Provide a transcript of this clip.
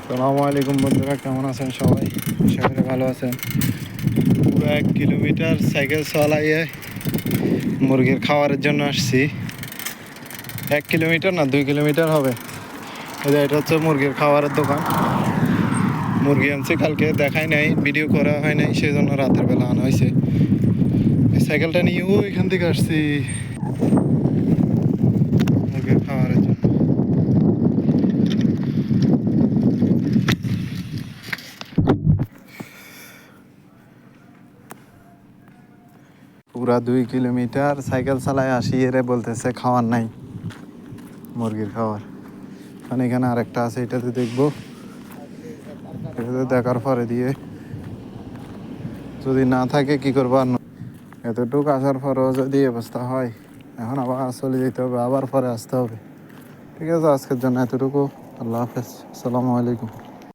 সালামু আলাইকুম বন্ধুরা, কেমন আছেন সবাই? আশা করি ভালো আছেন। পুরো 1 কিলোমিটার সাইকেল চালাইয়ে মুরগির খাবারের জন্য আসছি। 1 কিলোমিটার না, 2 কিলোমিটার হবে। এটা হচ্ছে মুরগির খাবারের দোকান। মুরগি আনছি কালকে, দেখাই নাই, ভিডিও করা হয় নাই, সেই জন্য রাতের বেলা আনা হয়েছে। এই সাইকেলটা নিয়ে ওইখান থেকে আসছি মুরগির খাবারের জন্য। পুরা 2 কিলোমিটার সাইকেল চালায় আসি, এরে বলতেছে খাওয়ার নাই, মুরগির খাবার। মানে এখানে আরেকটা আছে, এটাতে দেখবো। এটাতে দেখার পরে দিয়ে যদি না থাকে কি করবো আর। এতটুকু আসার পরেও যদি অবস্থা হয়, এখন আবার চলে যেতে হবে, আবার পরে আসতে হবে। ঠিক আছে, আজকের জন্য এতটুকু। আল্লাহ হাফেজ, আসসালামু আলাইকুম।